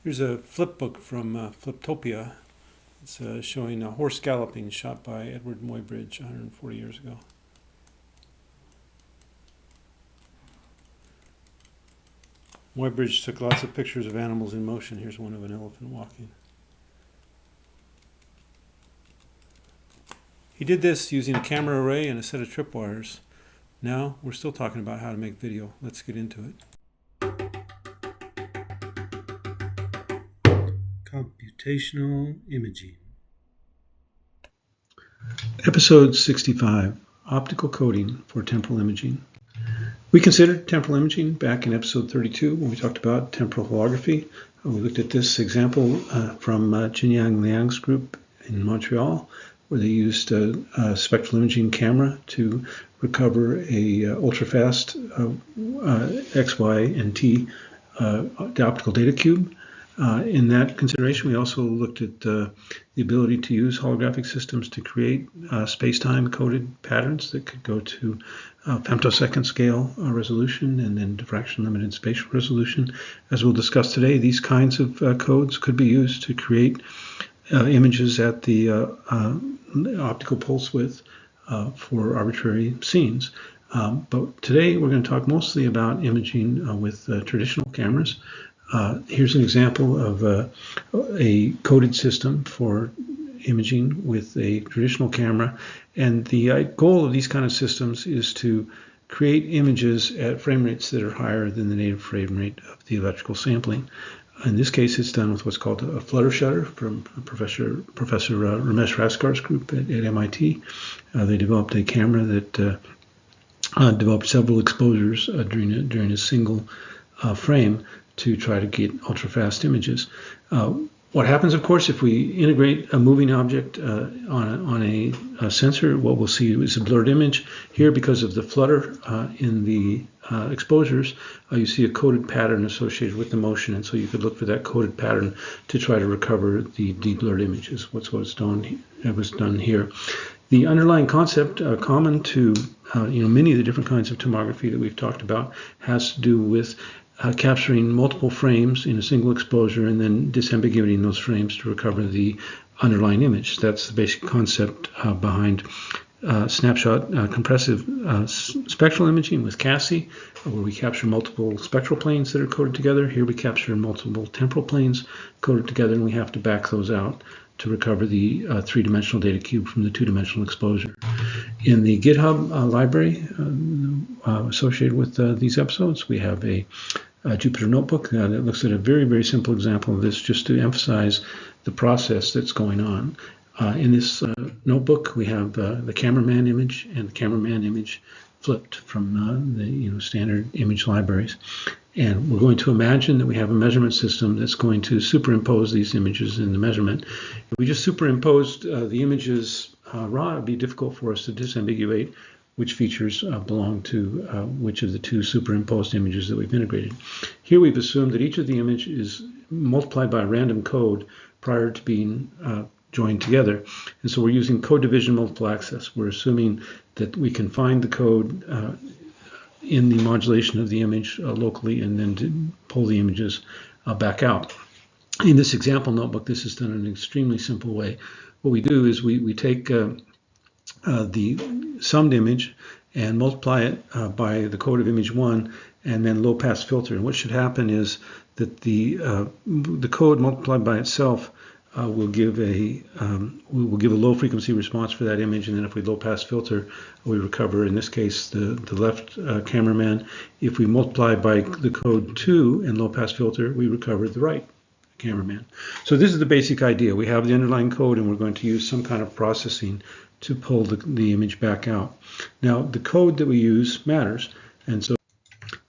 Here's a flip book from Fliptopia. It's showing a horse galloping shot by Edward Muybridge 140 years ago. Muybridge took lots of pictures of animals in motion. Here's one of an elephant walking. He did this using a camera array and a set of tripwires. Now we're still talking about how to make video. Let's get into it. Computational Imaging. Episode 65, Optical Coding for Temporal Imaging. We considered temporal imaging back in episode 32 when we talked about temporal holography. We looked at this example from Jinyang Liang's group in Montreal, where they used a spectral imaging camera to recover a ultra-fast X, Y, and T optical data cube. In that consideration, we also looked at the ability to use holographic systems to create space-time coded patterns that could go to femtosecond scale resolution and then diffraction-limited spatial resolution. As we'll discuss today, these kinds of codes could be used to create images at the optical pulse width for arbitrary scenes. But today we're going to talk mostly about imaging with traditional cameras. Here's an example of a coded system for imaging with a traditional camera. And the goal of these kind of systems is to create images at frame rates that are higher than the native frame rate of the electrical sampling. In this case, it's done with what's called a flutter shutter from Professor Ramesh Raskar's group at MIT. They developed a camera that developed several exposures during a single frame to try to get ultra-fast images. What happens, of course, if we integrate a moving object on a sensor, what we'll see is a blurred image. Here, because of the flutter in the exposures, you see a coded pattern associated with the motion, and so you could look for that coded pattern to try to recover the de-blurred images. What's done here. The underlying concept, common to many of the different kinds of tomography that we've talked about, has to do with capturing multiple frames in a single exposure and then disambiguating those frames to recover the underlying image. That's the basic concept behind snapshot compressive spectral imaging with CASI, where we capture multiple spectral planes that are coded together. Here we capture multiple temporal planes coded together, and we have to back those out to recover the three-dimensional data cube from the two-dimensional exposure. In the GitHub library associated with these episodes, we have a Jupyter notebook that looks at a very, very simple example of this, just to emphasize the process that's going on. In this notebook, we have the cameraman image and the cameraman image flipped from the standard image libraries. And we're going to imagine that we have a measurement system that's going to superimpose these images in the measurement. If we just superimposed the images raw, it would be difficult for us to disambiguate which features belong to which of the two superimposed images that we've integrated. Here we've assumed that each of the image is multiplied by a random code prior to being joined together. And so we're using code division multiple access. We're assuming that we can find the code in the modulation of the image locally and then to pull the images back out. In this example notebook, this is done in an extremely simple way. What we do is we take the summed image and multiply it by the code of image 1 and then low pass filter. And what should happen is that the code multiplied by itself will give a low frequency response for that image, and then if we low pass filter, we recover, in this case, the left cameraman. If we multiply by the code 2 and low pass filter, we recover the right cameraman. So this is the basic idea. We have the underlying code, and we're going to use some kind of processing to pull the image back out. Now, the code that we use matters, and so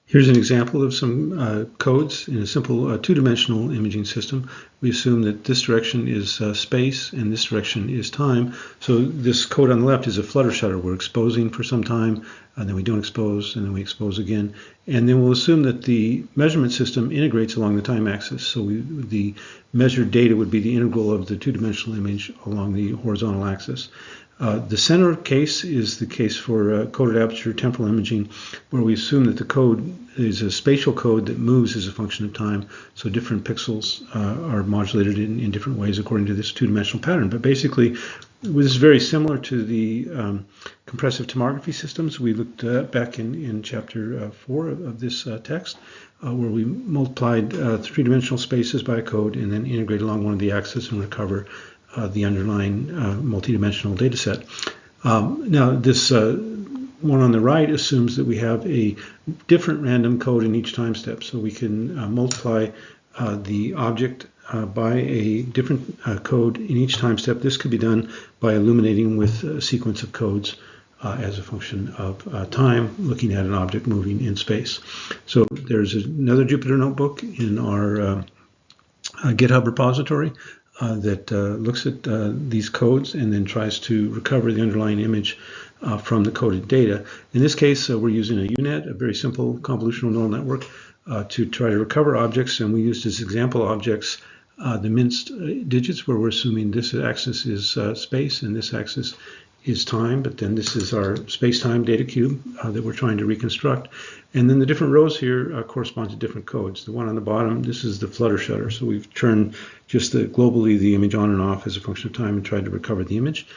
here's an example of some codes in a simple two-dimensional imaging system. We assume that this direction is space and this direction is time. So this code on the left is a flutter shutter. We're exposing for some time, and then we don't expose, and then we expose again. And then we'll assume that the measurement system integrates along the time axis. So the measured data would be the integral of the two-dimensional image along the horizontal axis. The center case is the case for coded aperture temporal imaging, where we assume that the code is a spatial code that moves as a function of time. So different pixels are modulated in different ways according to this two-dimensional pattern. But basically, this is very similar to the compressive tomography systems we looked at back in chapter 4 of this text, where we multiplied three-dimensional spaces by a code and then integrate along one of the axes and recover the underlying multidimensional data set. Now, this one on the right assumes that we have a different random code in each time step. So we can multiply the object by a different code in each time step. This could be done by illuminating with a sequence of codes as a function of time, looking at an object moving in space. So there's another Jupyter notebook in our GitHub repository that looks at these codes and then tries to recover the underlying image from the coded data. In this case, we're using a UNet, a very simple convolutional neural network, to try to recover objects, and we used as example objects the minced digits, where we're assuming this axis is space and this axis is time, but then this is our space-time data cube that we're trying to reconstruct. And then the different rows here correspond to different codes. The one on the bottom, this is the flutter shutter. So we've turned just globally the image on and off as a function of time and tried to recover the image.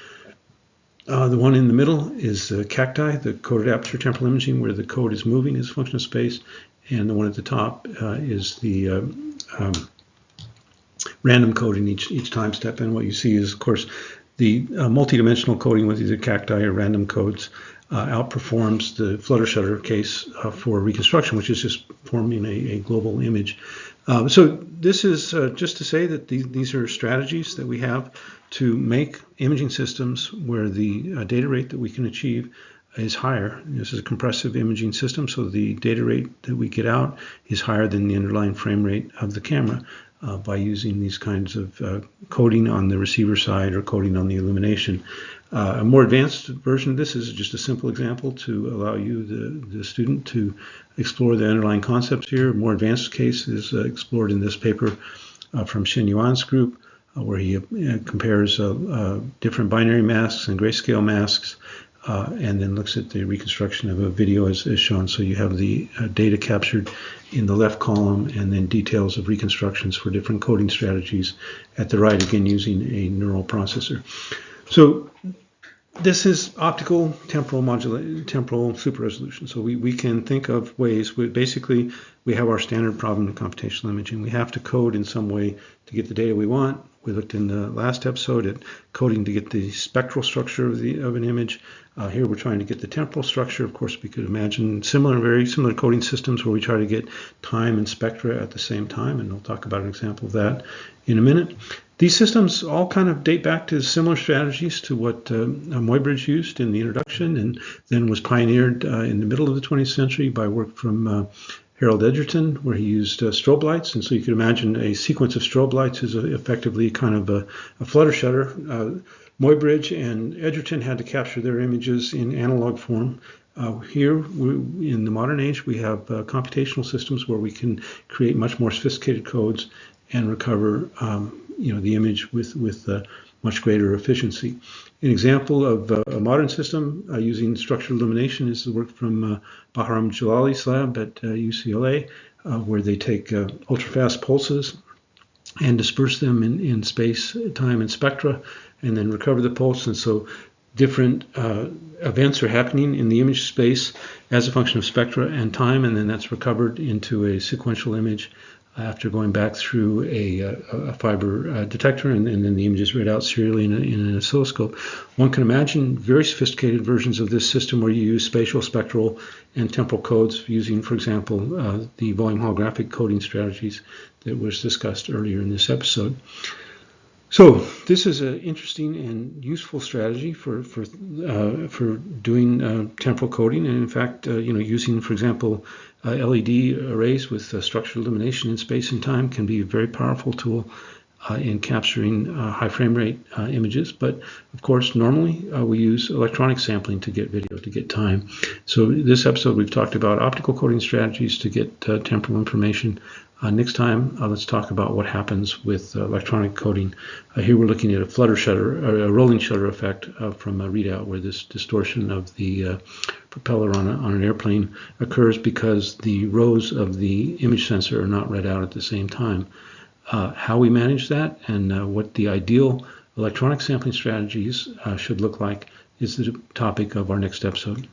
The one in the middle is cacti, the coded aperture temporal imaging, where the code is moving as a function of space. And the one at the top is the random code in each time step. And what you see is, of course, the multidimensional coding with either cacti or random codes outperforms the flutter shutter case for reconstruction, which is just forming a global image. So this is just to say that these are strategies that we have to make imaging systems where the data rate that we can achieve is higher. This is a compressive imaging system, so the data rate that we get out is higher than the underlying frame rate of the camera. By using these kinds of coding on the receiver side or coding on the illumination. A more advanced version of this is just a simple example to allow you, the student, to explore the underlying concepts here. A more advanced case is explored in this paper from Xin Yuan's group, where he compares different binary masks and grayscale masks, and then looks at the reconstruction of a video as shown. So you have the data captured in the left column and then details of reconstructions for different coding strategies at the right, again using a neural processor. So this is optical temporal super resolution. So we can think of ways, basically we have our standard problem in computational imaging. We have to code in some way to get the data we want. We looked in the last episode at coding to get the spectral structure of an image. Here we're trying to get the temporal structure. Of course, we could imagine very similar coding systems where we try to get time and spectra at the same time, and we'll talk about an example of that in a minute. These systems all kind of date back to similar strategies to what Muybridge used in the introduction, and then was pioneered in the middle of the 20th century by work from Harold Edgerton, where he used strobe lights. And so you could imagine a sequence of strobe lights is effectively kind of a flutter shutter. Muybridge and Edgerton had to capture their images in analog form. Here, in the modern age, we have computational systems where we can create much more sophisticated codes and recover the image with much greater efficiency. An example of a modern system using structured illumination is the work from Bahram Jalali's lab at UCLA, where they take ultrafast pulses and disperse them in space, time, and spectra, and then recover the pulse. And so different events are happening in the image space as a function of spectra and time, and then that's recovered into a sequential image after going back through a fiber detector, and then the image is read out serially in an oscilloscope. One can imagine very sophisticated versions of this system where you use spatial, spectral, and temporal codes using, for example, the volume holographic coding strategies that was discussed earlier in this episode. So this is an interesting and useful strategy for doing temporal coding, and in fact, using, for example, LED arrays with structured illumination in space and time can be a very powerful tool in capturing high frame rate images, but of course normally we use electronic sampling to get video, to get time. So this episode we've talked about optical coding strategies to get temporal information. Next time let's talk about what happens with electronic coding. Here we're looking at a flutter shutter, or a rolling shutter effect from a readout, where this distortion of the propeller on an airplane occurs because the rows of the image sensor are not read out at the same time. How we manage that and what the ideal electronic sampling strategies should look like is the topic of our next episode.